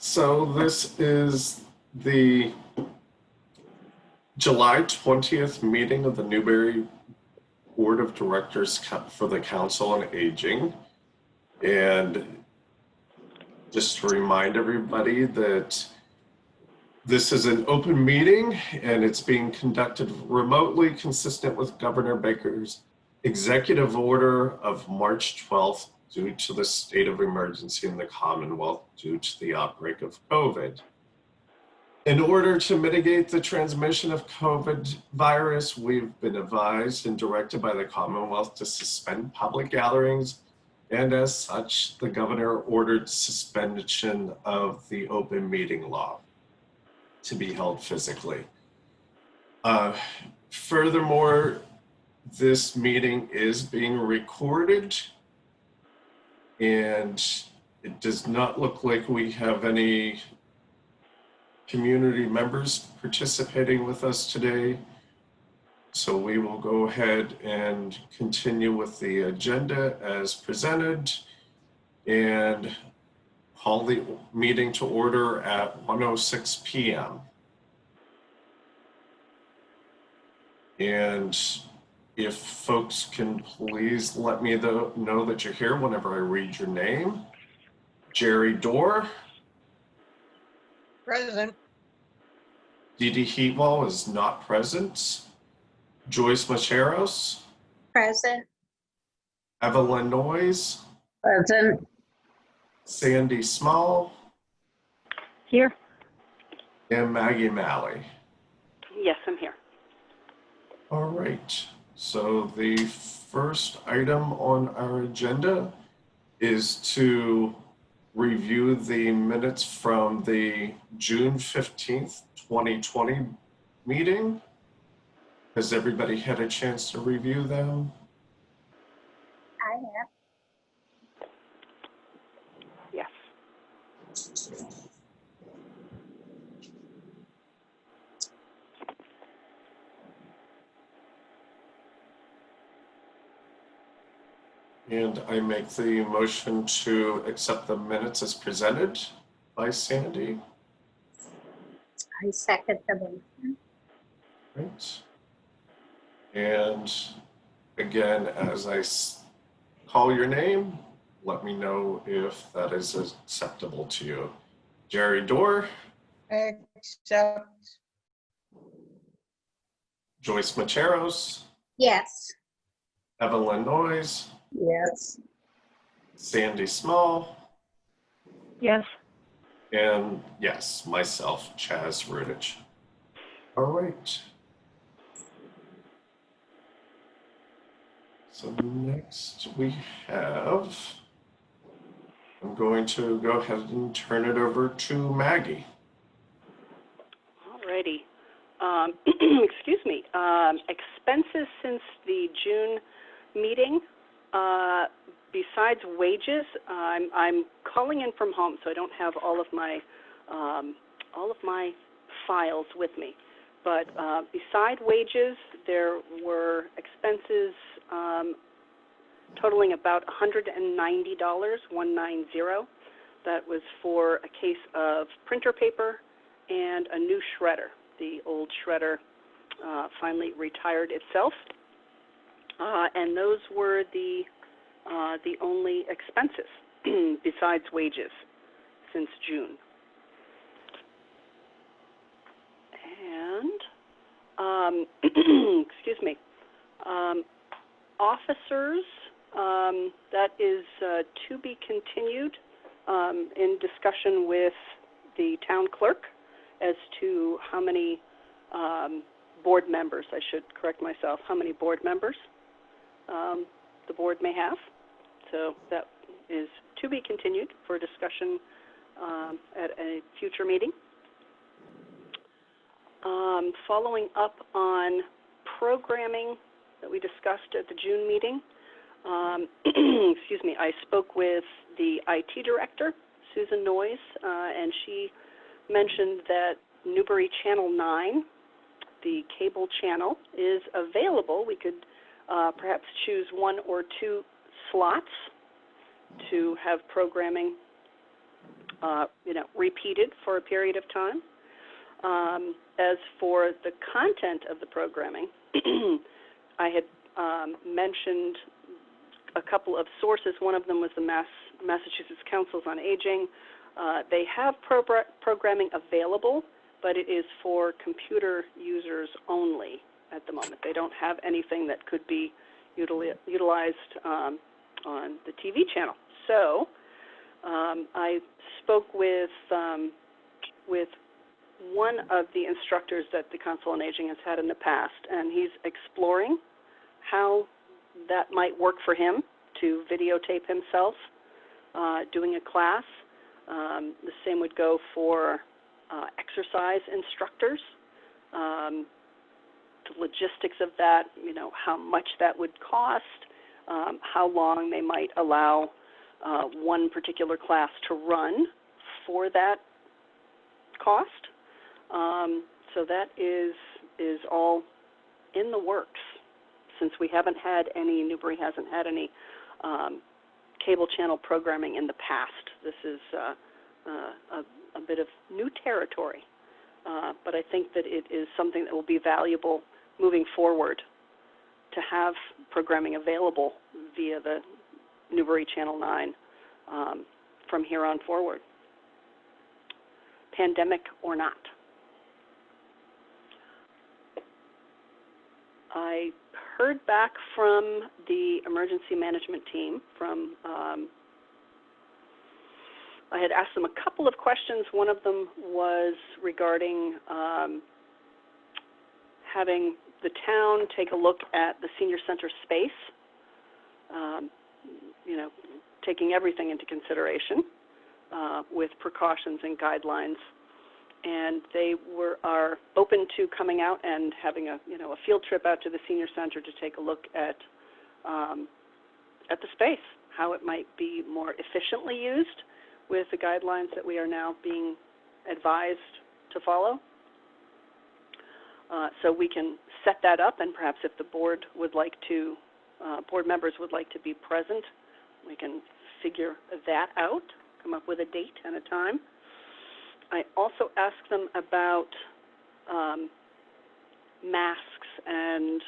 So this is the July 20th meeting of the Newbury Board of Directors for the Council on Aging. And just to remind everybody that this is an open meeting and it's being conducted remotely, consistent with Governor Baker's executive order of March 12th due to the state of emergency in the Commonwealth due to the outbreak of COVID. In order to mitigate the transmission of COVID virus, we've been advised and directed by the Commonwealth to suspend public gatherings, and as such, the governor ordered suspension of the open meeting law to be held physically. Furthermore, this meeting is being recorded, and it does not look like we have any community members participating with us today. So we will go ahead and continue with the agenda as presented and call the meeting to order at 1:06 p.m. And if folks can please let me know that you're here whenever I read your name. Jerry Dorr. Present. Dee Dee Heatwell is not present. Joyce Macheros. Present. Evelyn Noyes. Present. Sandy Small. Here. And Maggie Malley. Yes, I'm here. All right. So the first item on our agenda is to review the minutes from the June 15th, 2020 meeting. Has everybody had a chance to review them? I have. Yes. And I make the motion to accept the minutes as presented by Sandy. I second the motion. Right. And again, as I call your name, let me know if that is acceptable to you. Jerry Dorr. Accept. Joyce Macheros. Yes. Evelyn Noyes. Yes. Sandy Small. Yes. And yes, myself, Chaz Rudich. All right. So next we have, I'm going to go ahead and turn it over to Maggie. Alrighty. Excuse me. Expenses since the June meeting. Besides wages, I'm calling in from home, so I don't have all of my files with me. But beside wages, there were expenses totaling about $190, 190. That was for a case of printer paper and a new shredder. The old shredder finally retired itself, and those were the only expenses besides wages since June. And excuse me, officers, that is to be continued in discussion with the town clerk as to how many board members, I should correct myself, how many board members the board may have. So that is to be continued for discussion at a future meeting. Following up on programming that we discussed at the June meeting, excuse me, I spoke with the IT director, Susan Noyes, and she mentioned that Newbury Channel 9, the cable channel, is available. We could perhaps choose one or two slots to have programming repeated for a period of time. As for the content of the programming, I had mentioned a couple of sources. One of them was the Massachusetts Councils on Aging. They have programming available, but it is for computer users only at the moment. They don't have anything that could be utilized on the TV channel. So I spoke with one of the instructors that the Council on Aging has had in the past, and he's exploring how that might work for him to videotape himself doing a class. The same would go for exercise instructors. The logistics of that, how much that would cost, how long they might allow one particular class to run for that cost. So that is all in the works. Since we haven't had any, Newbury hasn't had any cable channel programming in the past. This is a bit of new territory, but I think that it is something that will be valuable moving forward to have programming available via the Newbury Channel 9 from here on forward, pandemic or not. I heard back from the emergency management team from, I had asked them a couple of questions. One of them was regarding having the town take a look at the senior center space, taking everything into consideration with precautions and guidelines. And they are open to coming out and having a field trip out to the senior center to take a look at the space, how it might be more efficiently used with the guidelines that we are now being advised to follow. So we can set that up, and perhaps if the board would like to, board members would like to be present, we can figure that out, come up with a date and a time. I also asked them about masks, and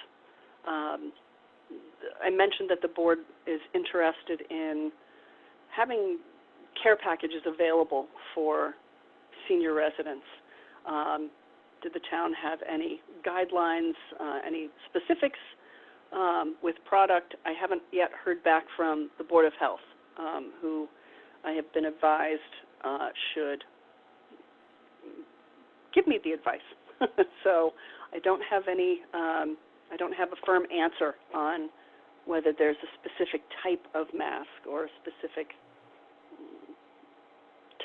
I mentioned that the board is interested in having care packages available for senior residents. Did the town have any guidelines, any specifics with product? I haven't yet heard back from the Board of Health, who I have been advised should give me the advice. So I don't have any, I don't have a firm answer on whether there's a specific type of mask or a specific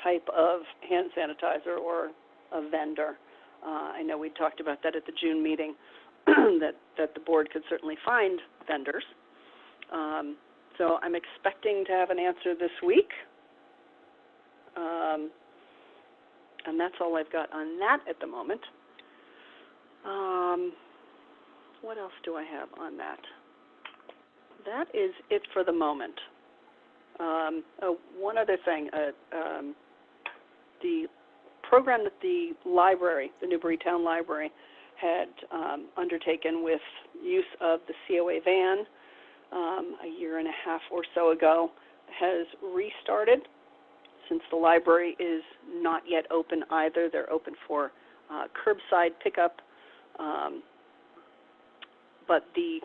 type of hand sanitizer or a vendor. I know we talked about that at the June meeting, that the board could certainly find vendors. So I'm expecting to have an answer this week. And that's all I've got on that at the moment. What else do I have on that? That is it for the moment. One other thing, the program that the library, the Newbury Town Library, had undertaken with use of the COA van a year and a half or so ago has restarted. Since the library is not yet open either, they're open for curbside pickup, but the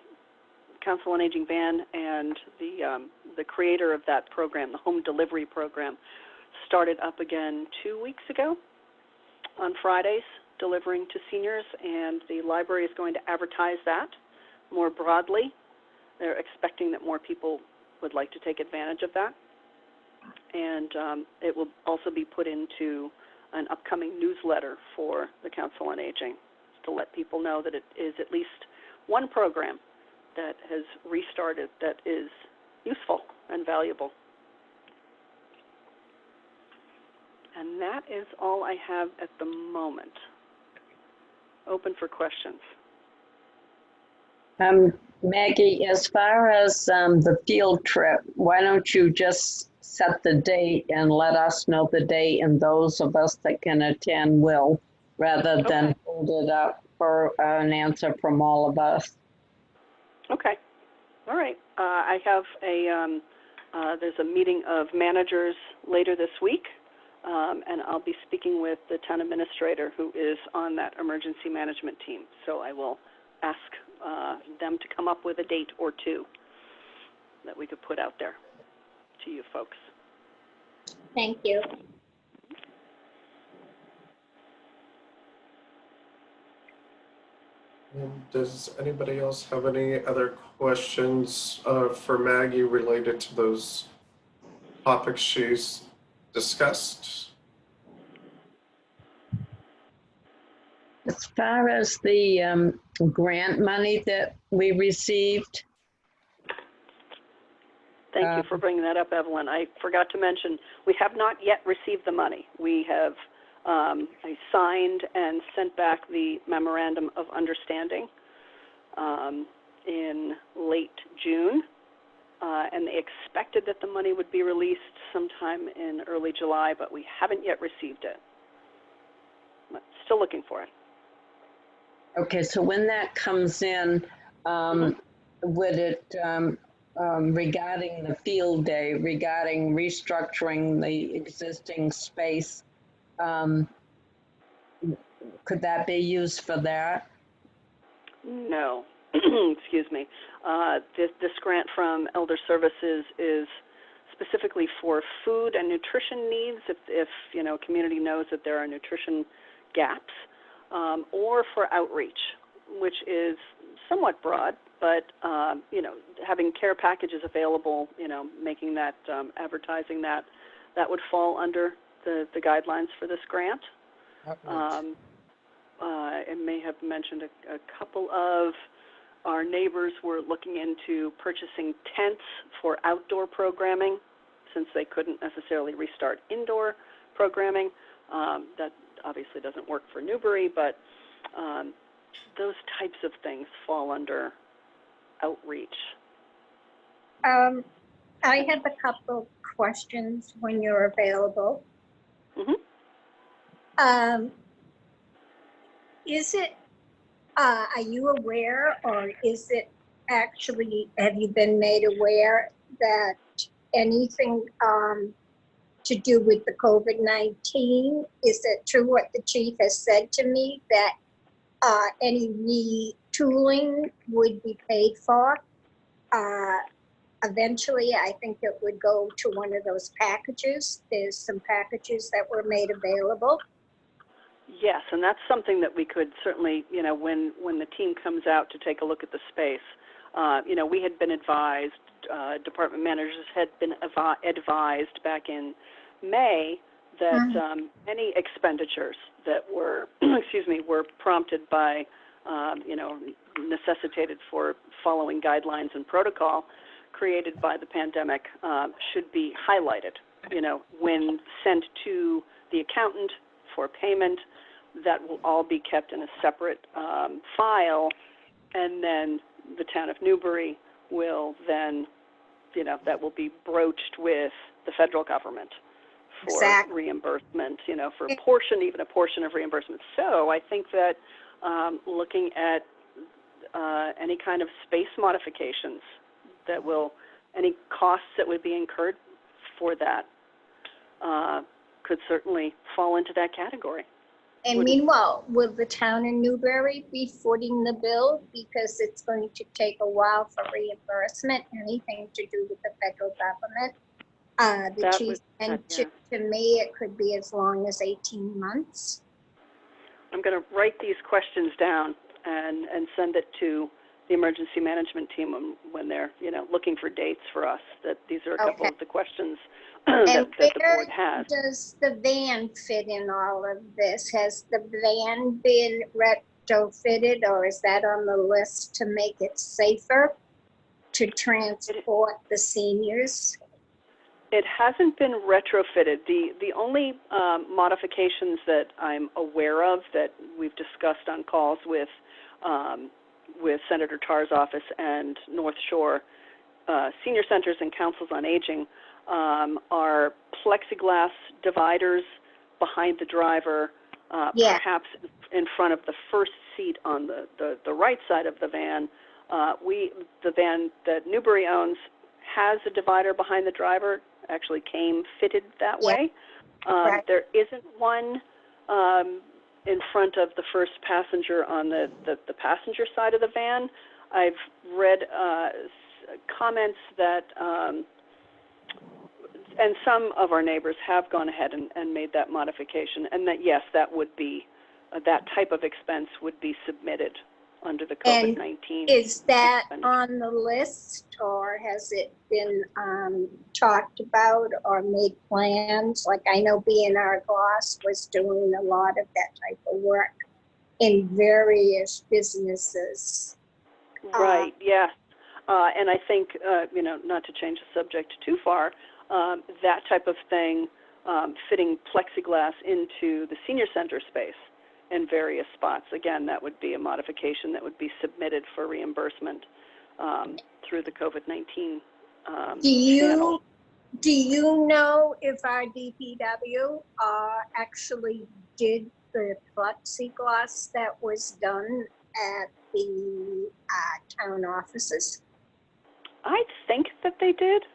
Council on Aging van and the creator of that program, the home delivery program, started up again 2 weeks ago on Fridays, delivering to seniors, and the library is going to advertise that more broadly. They're expecting that more people would like to take advantage of that. And it will also be put into an upcoming newsletter for the Council on Aging to let people know that it is at least one program that has restarted that is useful and valuable. And that is all I have at the moment. Open for questions. Maggie, as far as the field trip, why don't you just set the date and let us know the date, and those of us that can attend will, rather than Okay. hold it up for an answer from all of us. Okay. All right. I have there's a meeting of managers later this week, and I'll be speaking with the town administrator who is on that emergency management team. So I will ask them to come up with a date or two that we could put out there to you folks. Thank you. And does anybody else have any other questions for Maggie related to those topics she's discussed? As far as the grant money that we received, Thank you for bringing that up, Evelyn. I forgot to mention, we have not yet received the money. We have I signed and sent back the memorandum of understanding in late June, and they expected that the money would be released sometime in early July, but we haven't yet received it. But still looking for it. okay, so when that comes in, would it, regarding the field day, regarding restructuring the existing space, could that be used for that? No. Excuse me. This grant from Elder Services is specifically for food and nutrition needs, if you know, community knows that there are nutrition gaps, or for outreach, which is somewhat broad, but you know, having care packages available, you know, making that advertising that would fall under the guidelines for this grant. I may have mentioned a couple of our neighbors were looking into purchasing tents for outdoor programming, since they couldn't necessarily restart indoor programming. That obviously doesn't work for Newbury, but those types of things fall under outreach. I have a couple questions when you're available. Is it, are you aware, or is it actually, have you been made aware that anything to do with the COVID-19, is it true what the chief has said to me, that any retooling would be paid for? Eventually, I think it would go to one of those packages. There's some packages that were made available. Yes, and that's something that we could certainly, you know, when the team comes out to take a look at the space, you know, we had been advised, department managers had been advised back in May that any expenditures that were, excuse me, were prompted by, you know, necessitated for following guidelines and protocol created by the pandemic should be highlighted, you know, when sent to the accountant for payment. That will all be kept in a separate file, and then the town of Newbury will then, you know, that will be broached with the federal government for reimbursement, you know, for a portion, even a portion of reimbursement. So I think that looking at any kind of space modifications that will, any costs that would be incurred for that could certainly fall into that category. And meanwhile, will the town in Newbury be footing the bill, because it's going to take a while for reimbursement, anything to do with the federal government? The chief mentioned to me it could be as long as 18 months. I'm going to write these questions down and send it to the emergency management team when they're, you know, looking for dates for us. That these are a couple of the questions that the board has. Does the van fit in all of this? Has the van been retrofitted, or is that on the list to make it safer to transport the seniors? It hasn't been retrofitted. The only modifications that I'm aware of that we've discussed on calls with Senator Tarr's office and North Shore senior centers and councils on aging are plexiglass dividers behind the driver, Yeah. perhaps in front of the first seat on the right side of the van. The van that Newbury owns has a divider behind the driver, actually came fitted that Yeah. way. Right. There isn't one in front of the first passenger on the passenger side of the van. I've read comments that, and some of our neighbors have gone ahead and made that modification, and that, yes, that would be, that type of expense would be submitted under the And COVID-19. is that expenditure. on the list, or has it been talked about or made plans? Like, I know B&R Gloss was doing a lot of that type of work in various businesses. Right, yes. And I think, not to change the subject too far, that type of thing, fitting plexiglass into the senior center space in various spots. Again, that would be a modification that would be submitted for reimbursement through the COVID-19 channel. Do you know if our DPW actually did the plexiglass that was done at the town offices? I think that they did.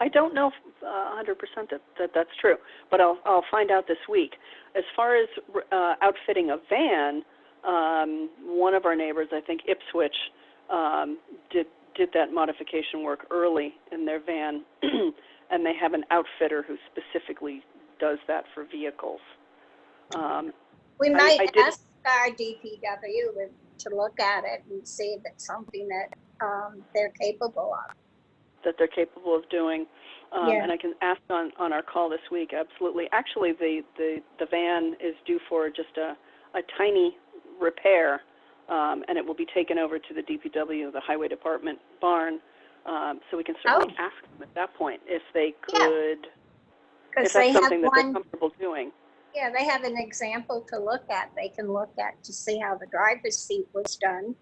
I don't know 100% that that's true, but I'll find out this week. As far as outfitting a van, one of our neighbors, I think Ipswich, did that modification work early in their van, and they have an outfitter who specifically does that for vehicles. We might I did- ask our DPW to look at it and see if it's something that they're capable of. That they're capable of doing. Yeah. And I can ask on our call this week, absolutely. Actually, the van is due for just a tiny repair, and it will be taken over to the DPW, the Highway Department barn, so we can certainly ask them at that point if they could, if that's something that they're comfortable doing. Yeah, they have an example to look at. They can look at to see how the driver's seat was done.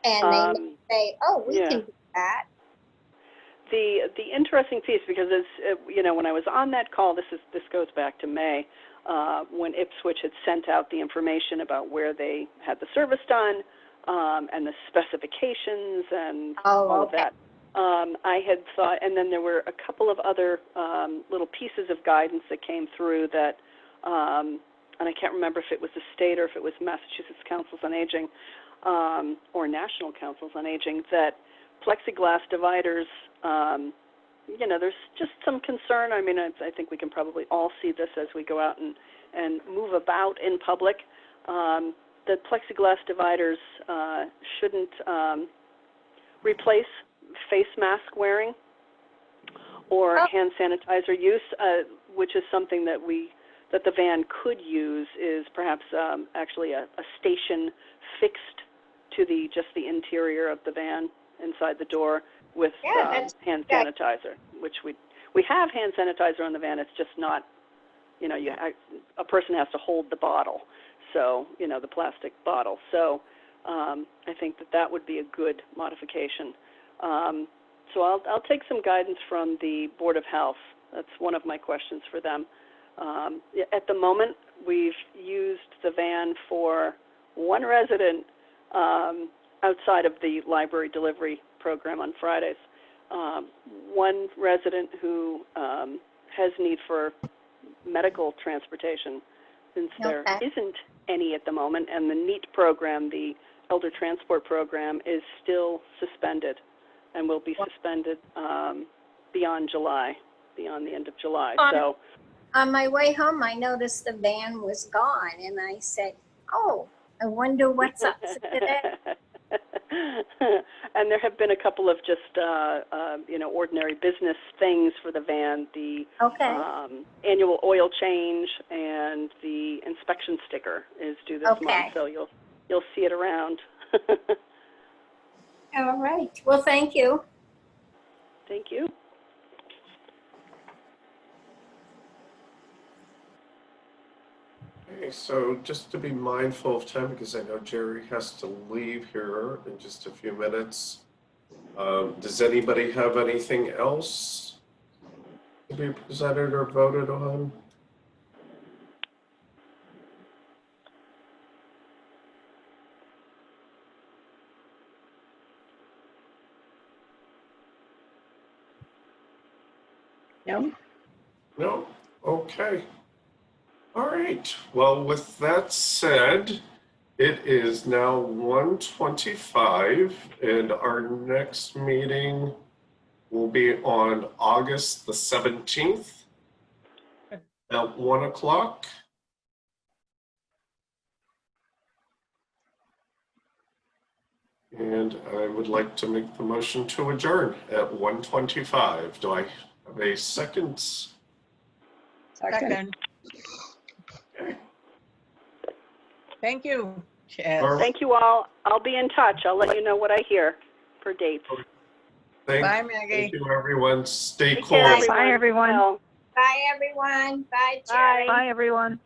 And they may say, oh, we can do that. The interesting piece, because as when I was on that call, this goes back to May, when Ipswich had sent out the information about where they had the service done, and the specifications and all of that. I had thought, and then there were a couple of other little pieces of guidance that came through that, and I can't remember if it was the state or if it was Massachusetts Councils on Aging, or National Councils on Aging, that plexiglass dividers, there's just some concern. I mean, I think we can probably all see this as we go out and move about in public. The plexiglass dividers shouldn't replace face mask wearing or hand sanitizer use, which is something that the van could use, is perhaps actually a station fixed to just the interior of the van inside the door with hand sanitizer, which we have hand sanitizer on the van. It's just not, a person has to hold the bottle, so the plastic bottle. So I think that would be a good modification. So I'll take some guidance from the Board of Health. That's one of my questions for them. At the moment, we've used the van for one resident outside of the library delivery program on Fridays. One resident who has need for medical transportation, since there isn't any at the moment, and the NEAT program, the Elder Transport Program, is still suspended and will be suspended beyond the end of July. So on my way home, I noticed the van was gone, and I said, oh, I wonder what's up today. And there have been a couple of just, ordinary business things for the van. The annual oil change and the inspection sticker is due this month, so you'll see it around. All right. Well, thank you. Thank you. Okay, so just to be mindful of time, because I know Jerry has to leave here in just a few minutes, Does anybody have anything else to be presented or voted on? Yep. No? Okay. All right. Well, with that said, it is now 1:25 and our next meeting will be on August the 17th at 1 o'clock. And I would like to make the motion to adjourn at 1:25. Do I have a second? Second. Okay. Thank you, All Chaz. right. Thank you all. I'll be in touch. I'll let you know what I hear for dates. Bye, Thank Maggie. you, everyone. Stay Take cool. care, Bye, everyone. Well, Bye, everyone. Bye, Bye. Jerry. Bye, everyone.